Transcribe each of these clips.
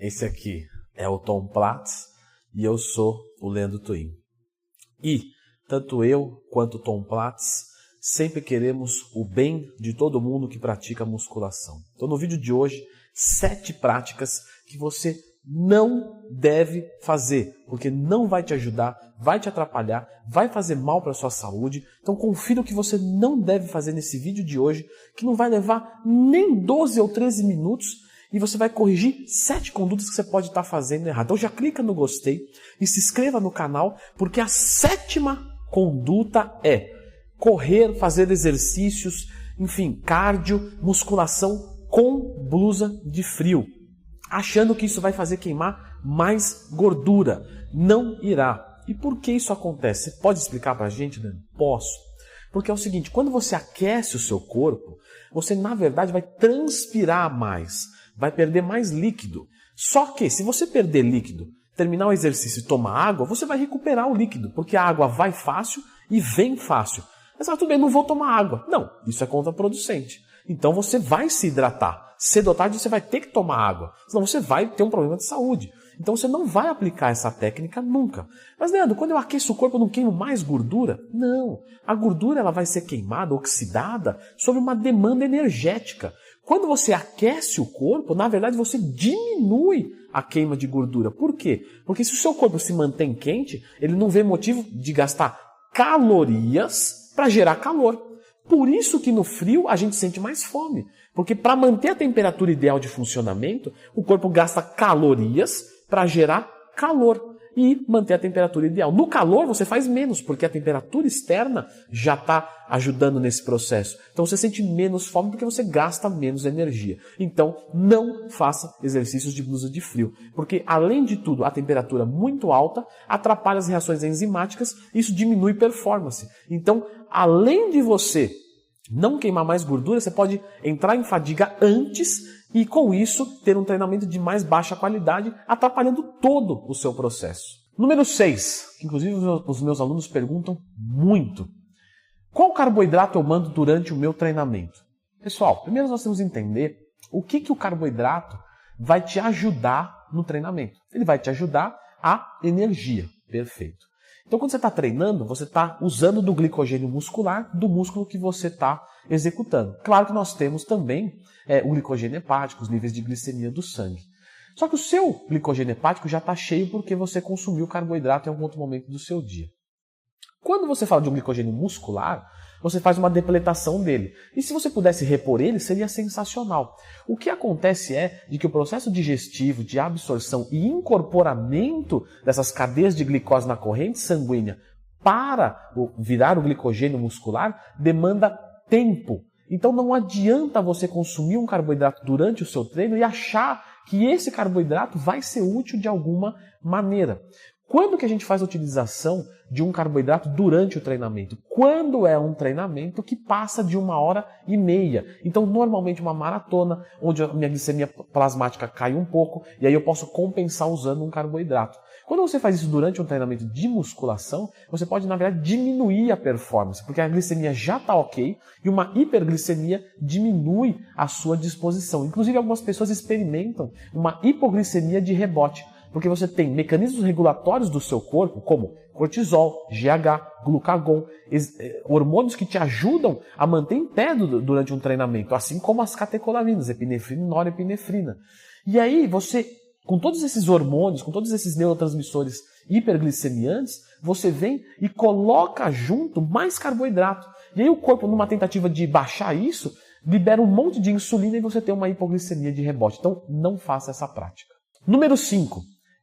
Esse aqui é o Tom Platz e eu sou o Leandro Twin. E tanto eu quanto o Tom Platz sempre queremos o bem de todo mundo que pratica musculação. Então no vídeo de hoje, 7 práticas que você não deve fazer, porque não vai te ajudar, vai te atrapalhar, vai fazer mal para a sua saúde. Então confira o que você não deve fazer nesse vídeo de hoje, que não vai levar nem 12 ou 13 minutos, e você vai corrigir 7 condutas que você pode estar fazendo errado. Então já clica no gostei e se inscreva no canal, porque a 7ª conduta é correr, fazer exercícios, enfim, cardio, musculação com blusa de frio, achando que isso vai fazer queimar mais gordura. Não irá. E por que isso acontece? Você pode explicar para a gente, Dan? Posso. Porque é o seguinte, quando você aquece o seu corpo, você na verdade vai transpirar mais, vai perder mais líquido. Só que se você perder líquido, terminar o exercício e tomar água, você vai recuperar o líquido, porque a água vai fácil e vem fácil. Mas tudo bem, não vou tomar água. Não, isso é contraproducente. Então você vai se hidratar. Cedo ou tarde você vai ter que tomar água, senão você vai ter um problema de saúde. Então você não vai aplicar essa técnica nunca. Mas Leandro, quando eu aqueço o corpo eu não queimo mais gordura? Não, a gordura ela vai ser queimada, oxidada, sob uma demanda energética. Quando você aquece o corpo, na verdade você diminui a queima de gordura. Por quê? Porque se o seu corpo se mantém quente, ele não vê motivo de gastar calorias para gerar calor. Por isso que no frio a gente sente mais fome. Porque para manter a temperatura ideal de funcionamento, o corpo gasta calorias para gerar calor e manter a temperatura ideal. No calor você faz menos, porque a temperatura externa já está ajudando nesse processo. Então você sente menos fome porque você gasta menos energia. Então não faça exercícios de blusa de frio, porque além de tudo a temperatura muito alta atrapalha as reações enzimáticas e isso diminui performance. Então além de você não queimar mais gordura, você pode entrar em fadiga antes e com isso ter um treinamento de mais baixa qualidade, atrapalhando todo o seu processo. Número 6, que inclusive os meus alunos perguntam muito. Qual carboidrato eu mando durante o meu treinamento? Pessoal, primeiro nós temos que entender o que o carboidrato vai te ajudar no treinamento. Ele vai te ajudar a energia. Perfeito. Então, quando você está treinando, você está usando do glicogênio muscular do músculo que você está executando. Claro que nós temos também o glicogênio hepático, os níveis de glicemia do sangue. Só que o seu glicogênio hepático já está cheio porque você consumiu carboidrato em algum outro momento do seu dia. Quando você fala de um glicogênio muscular, você faz uma depletação dele. E se você pudesse repor ele, seria sensacional. O que acontece é de que o processo digestivo, de absorção e incorporamento dessas cadeias de glicose na corrente sanguínea para virar o glicogênio muscular demanda tempo. Então não adianta você consumir um carboidrato durante o seu treino e achar que esse carboidrato vai ser útil de alguma maneira. Quando que a gente faz a utilização de um carboidrato durante o treinamento? Quando é um treinamento que passa de 1h30. Então, normalmente uma maratona, onde a minha glicemia plasmática cai um pouco, e aí eu posso compensar usando um carboidrato. Quando você faz isso durante um treinamento de musculação, você pode, na verdade, diminuir a performance, porque a glicemia já está ok, e uma hiperglicemia diminui a sua disposição. Inclusive, algumas pessoas experimentam uma hipoglicemia de rebote, porque você tem mecanismos regulatórios do seu corpo, como cortisol, GH, glucagon, hormônios que te ajudam a manter em pé durante um treinamento, assim como as catecolaminas, epinefrina e norepinefrina. E aí você, com todos esses hormônios, com todos esses neurotransmissores hiperglicemiantes, você vem e coloca junto mais carboidrato. E aí o corpo, numa tentativa de baixar isso, libera um monte de insulina e você tem uma hipoglicemia de rebote. Então não faça essa prática. Número 5.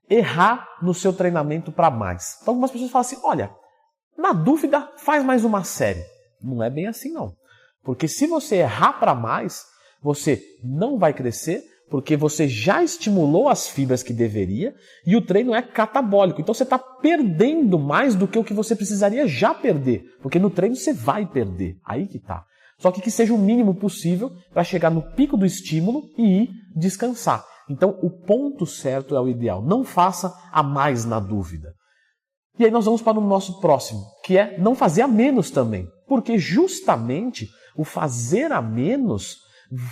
Errar no seu treinamento para mais. Então algumas pessoas falam assim, olha, na dúvida faz mais uma série. Não é bem assim não. Porque se você errar para mais, você não vai crescer, porque você já estimulou as fibras que deveria e o treino é catabólico. Então você está perdendo mais do que o que você precisaria já perder. Porque no treino você vai perder. Aí que tá. Só que seja o mínimo possível para chegar no pico do estímulo e ir descansar. Então, o ponto certo é o ideal. Não faça a mais na dúvida. E aí nós vamos para o nosso próximo, que é não fazer a menos também. Porque justamente o fazer a menos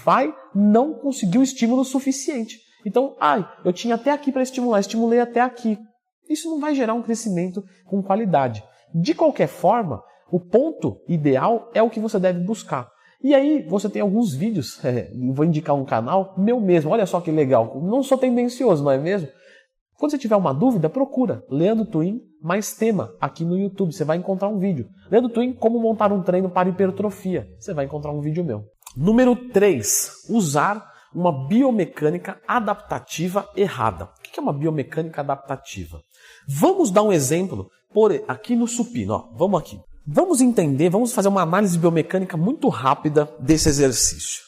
vai não conseguir o estímulo suficiente. Então, eu tinha até aqui para estimular, estimulei até aqui. Isso não vai gerar um crescimento com qualidade. De qualquer forma, o ponto ideal é o que você deve buscar. E aí você tem alguns vídeos, vou indicar um canal meu mesmo, olha só que legal, não sou tendencioso, não é mesmo? Quando você tiver uma dúvida, procura Leandro Twin mais tema aqui no YouTube, você vai encontrar um vídeo. Leandro Twin, como montar um treino para hipertrofia, você vai encontrar um vídeo meu. Número 3, usar uma biomecânica adaptativa errada. O que é uma biomecânica adaptativa? Vamos dar um exemplo aqui no supino. Ó, vamos aqui. Vamos entender, vamos fazer uma análise biomecânica muito rápida desse exercício.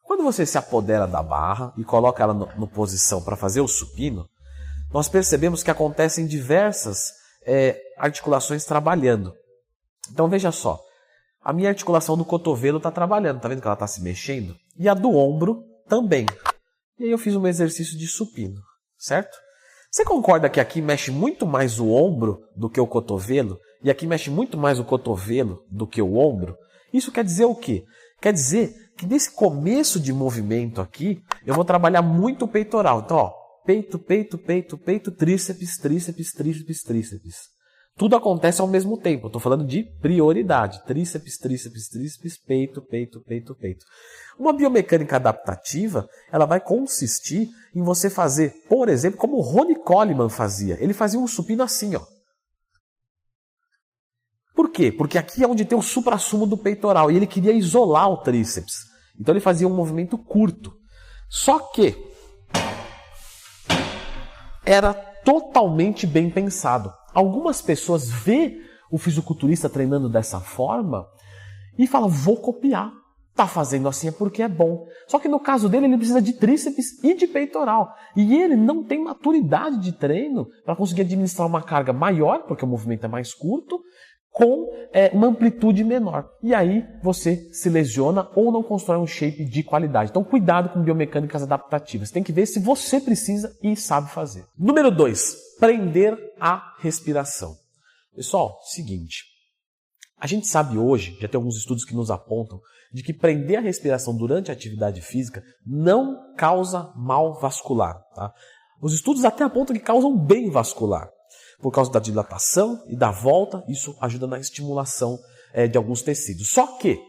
Quando você se apodera da barra e coloca ela na posição para fazer o supino, nós percebemos que acontecem diversas articulações trabalhando. Então veja só, a minha articulação do cotovelo está trabalhando, está vendo que ela está se mexendo? E a do ombro também. E aí eu fiz um exercício de supino, certo? Você concorda que aqui mexe muito mais o ombro do que o cotovelo? E aqui mexe muito mais o cotovelo do que o ombro? Isso quer dizer o quê? Quer dizer que nesse começo de movimento aqui, eu vou trabalhar muito o peitoral. Então, ó, peito, peito, peito, peito, tríceps, tríceps, tríceps, tríceps. Tudo acontece ao mesmo tempo. Eu estou falando de prioridade. Tríceps, tríceps, tríceps, peito, peito, peito, peito. Uma biomecânica adaptativa, ela vai consistir em você fazer, por exemplo, como o Ronnie Coleman fazia. Ele fazia um supino assim, ó. Por quê? Porque aqui é onde tem o suprassumo do peitoral e ele queria isolar o tríceps. Então ele fazia um movimento curto. Só que era totalmente bem pensado. Algumas pessoas vê o fisiculturista treinando dessa forma e falam, vou copiar. Tá fazendo assim é porque é bom. Só que no caso dele, ele precisa de tríceps e de peitoral. E ele não tem maturidade de treino para conseguir administrar uma carga maior, porque o movimento é mais curto, com uma amplitude menor. E aí você se lesiona ou não constrói um shape de qualidade. Então cuidado com biomecânicas adaptativas. Tem que ver se você precisa e sabe fazer. Número 2, prender a respiração. Pessoal, seguinte. A gente sabe hoje, já tem alguns estudos que nos apontam, de que prender a respiração durante a atividade física não causa mal vascular. Tá? Os estudos até apontam que causam bem vascular. Por causa da dilatação e da volta, isso ajuda na estimulação de alguns tecidos. Só que,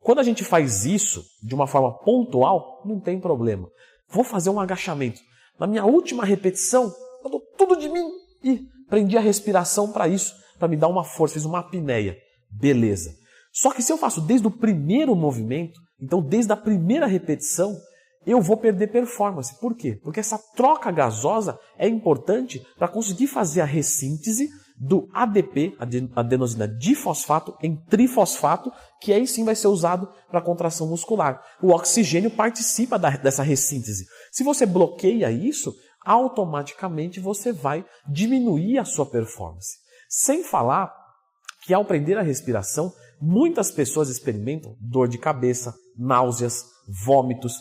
quando a gente faz isso de uma forma pontual, não tem problema. Vou fazer um agachamento. Na minha última repetição, eu dou tudo de mim e prendi a respiração para isso, para me dar uma força, fiz uma apneia. Beleza. Só que se eu faço desde o primeiro movimento, então desde a primeira repetição, eu vou perder performance. Por quê? Porque essa troca gasosa é importante para conseguir fazer a ressíntese do ADP, adenosina difosfato, em trifosfato, que aí sim vai ser usado para contração muscular. O oxigênio participa dessa ressíntese. Se você bloqueia isso, automaticamente você vai diminuir a sua performance. Sem falar que ao prender a respiração, muitas pessoas experimentam dor de cabeça, náuseas, vômitos.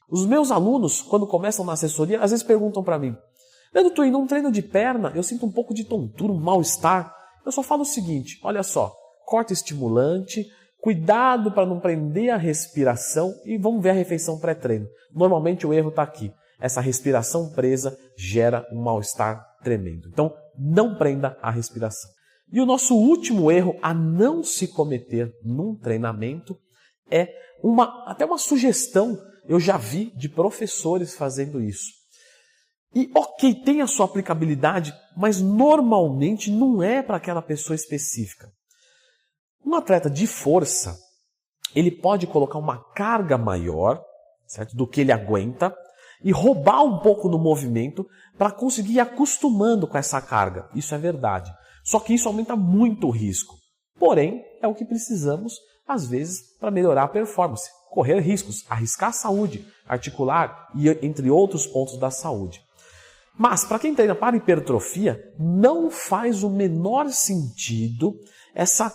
Os meus alunos, quando começam na assessoria, às vezes perguntam para mim, Leandro Twin, num treino de perna, eu sinto um pouco de tontura, um mal-estar. Eu só falo o seguinte, olha só, corte estimulante, cuidado para não prender a respiração e vamos ver a refeição pré-treino. Normalmente o erro está aqui. Essa respiração presa gera um mal-estar tremendo. Então, não prenda a respiração. E o nosso último erro a não se cometer num treinamento é até uma sugestão. Eu já vi de professores fazendo isso. E ok, tem a sua aplicabilidade, mas normalmente não é para aquela pessoa específica. Um atleta de força, ele pode colocar uma carga maior, certo, do que ele aguenta e roubar um pouco no movimento para conseguir ir acostumando com essa carga. Isso é verdade. Só que isso aumenta muito o risco. Porém, é o que precisamos, às vezes, para melhorar a performance. Correr riscos, arriscar a saúde articular e entre outros pontos da saúde. Mas para quem treina para hipertrofia, não faz o menor sentido essa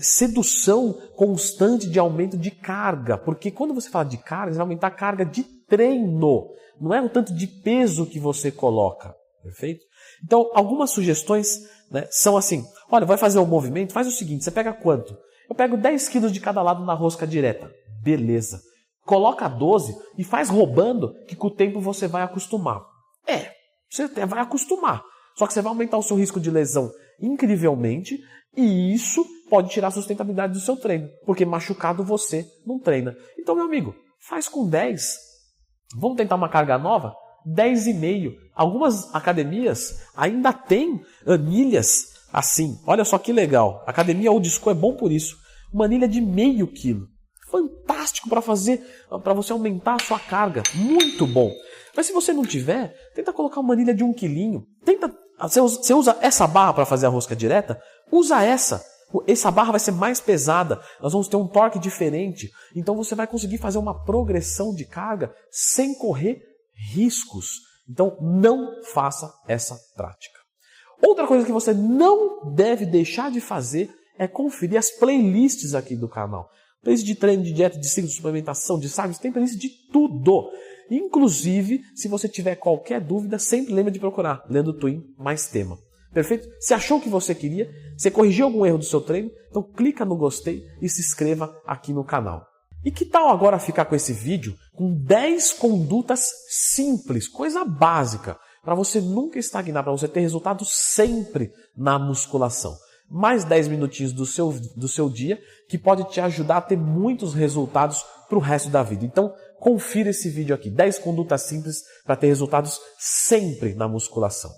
sedução constante de aumento de carga. Porque quando você fala de carga, você vai aumentar a carga de treino. Não é o tanto de peso que você coloca. Perfeito? Então, algumas sugestões, né, são assim. Olha, vai fazer um movimento, faz o seguinte, você pega quanto? Eu pego 10 quilos de cada lado na rosca direta. Beleza. Coloca 12 e faz roubando, que com o tempo você vai acostumar. Você até vai acostumar. Só que você vai aumentar o seu risco de lesão incrivelmente e isso pode tirar a sustentabilidade do seu treino, porque machucado você não treina. Então, meu amigo, faz com 10. Vamos tentar uma carga nova? 10,5. Algumas academias ainda têm anilhas assim. Olha só que legal. A academia Old School é bom por isso. Uma anilha de meio quilo. Fantástico para você aumentar a sua carga. Muito bom. Mas se você não tiver, tenta colocar uma anilha de 1 quilinho. Você usa essa barra para fazer a rosca direta? Usa essa. Essa barra vai ser mais pesada. Nós vamos ter um torque diferente. Então você vai conseguir fazer uma progressão de carga sem correr riscos. Então não faça essa prática. Outra coisa que você não deve deixar de fazer é conferir as playlists aqui do canal. Playlist de treino, de dieta, de ciclo, de suplementação, de sagres, tem playlist de tudo. Inclusive, se você tiver qualquer dúvida, sempre lembra de procurar Leandro Twin mais tema. Perfeito? Se achou o que você queria, você corrigiu algum erro do seu treino, então clica no gostei e se inscreva aqui no canal. E que tal agora ficar com esse vídeo com 10 condutas simples, coisa básica, para você nunca estagnar, para você ter resultado sempre na musculação. Mais 10 minutinhos do seu dia que pode te ajudar a ter muitos resultados para o resto da vida. Então, confira esse vídeo aqui, 10 condutas simples para ter resultados sempre na musculação.